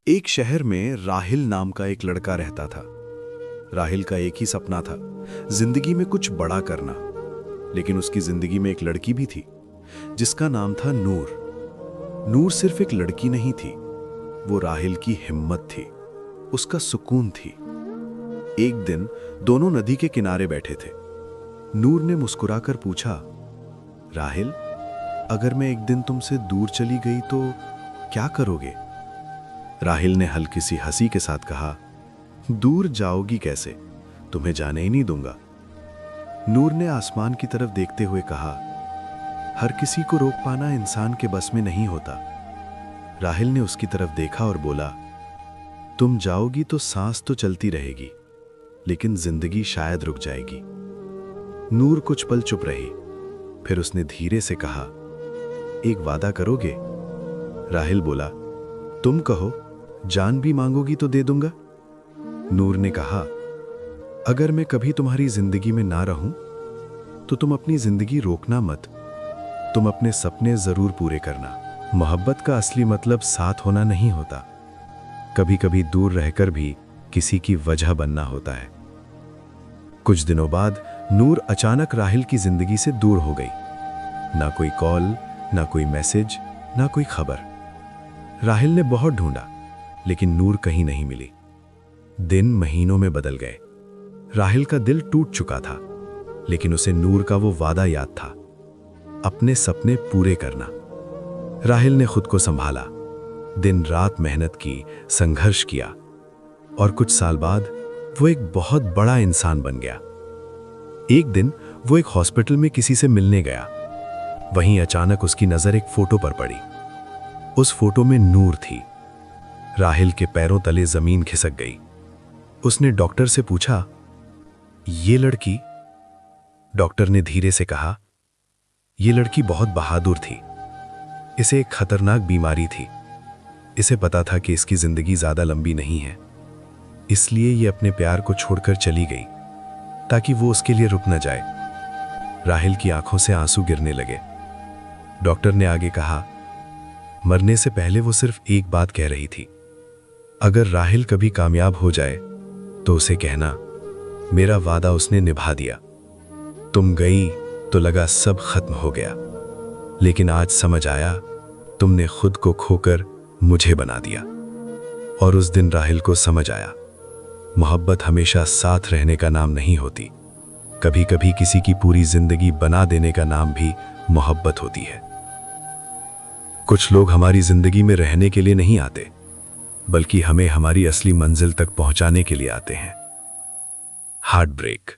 एक शहर में राहिल नाम का एक लड़का रहता था। राहिल का एक ही सपना था, जिंदगी में कुछ बड़ा करना। लेकिन उसकी जिंदगी में एक लड़की भी थी, जिसका नाम था नूर। नूर सिर्फ एक लड़की नहीं थी, वो राहिल की हिम्मत थी, उसका सुकून थी। एक दिन दोनों नदी के किनारे बैठे थे। नूर ने मुस्कुराकर पूछा, राहिल, अगर मैं एक दिन तुमसे दूर चली गई तो क्या करोगे? राहिल ने हल्की सी हंसी के साथ कहा, दूर जाओगी कैसे, तुम्हें जाने ही नहीं दूंगा। नूर ने आसमान की तरफ देखते हुए कहा, हर किसी को रोक पाना इंसान के बस में नहीं होता। राहिल ने उसकी तरफ देखा और बोला, तुम जाओगी तो सांस तो चलती रहेगी, लेकिन जिंदगी शायद रुक जाएगी। नूर कुछ पल चुप रही, फिर उसने धीरे से कहा, एक वादा करोगे? राहिल बोला, तुम कहो, जान भी मांगोगी तो दे दूंगा। नूर ने कहा, अगर मैं कभी तुम्हारी जिंदगी में ना रहूं तो तुम अपनी जिंदगी रोकना मत, तुम अपने सपने जरूर पूरे करना। मोहब्बत का असली मतलब साथ होना नहीं होता, कभी कभी दूर रहकर भी किसी की वजह बनना होता है। कुछ दिनों बाद नूर अचानक राहिल की जिंदगी से दूर हो गई। ना कोई कॉल, ना कोई मैसेज, ना कोई खबर। राहिल ने बहुत ढूंढा, लेकिन नूर कहीं नहीं मिली। दिन महीनों में बदल गए। राहिल का दिल टूट चुका था, लेकिन उसे नूर का वो वादा याद था, अपने सपने पूरे करना। राहिल ने खुद को संभाला, दिन रात मेहनत की, संघर्ष किया, और कुछ साल बाद वो एक बहुत बड़ा इंसान बन गया। एक दिन वो एक हॉस्पिटल में किसी से मिलने गया। वहीं अचानक उसकी नजर एक फोटो पर पड़ी। उस फोटो में नूर थी। राहिल के पैरों तले जमीन खिसक गई। उसने डॉक्टर से पूछा, ये लड़की? डॉक्टर ने धीरे से कहा, यह लड़की बहुत बहादुर थी, इसे एक खतरनाक बीमारी थी। इसे पता था कि इसकी जिंदगी ज्यादा लंबी नहीं है, इसलिए ये अपने प्यार को छोड़कर चली गई ताकि वो उसके लिए रुक न जाए। राहिल की आंखों से आंसू गिरने लगे। डॉक्टर ने आगे कहा, मरने से पहले वो सिर्फ एक बात कह रही थी, अगर राहिल कभी कामयाब हो जाए तो उसे कहना, मेरा वादा उसने निभा दिया। तुम गई तो लगा सब खत्म हो गया, लेकिन आज समझ आया तुमने खुद को खोकर मुझे बना दिया। और उस दिन राहिल को समझ आया, मोहब्बत हमेशा साथ रहने का नाम नहीं होती, कभी कभी किसी की पूरी जिंदगी बना देने का नाम भी मोहब्बत होती है। कुछ लोग हमारी जिंदगी में रहने के लिए नहीं आते, बल्कि हमें हमारी असली मंजिल तक पहुंचाने के लिए आते हैं। Heart break.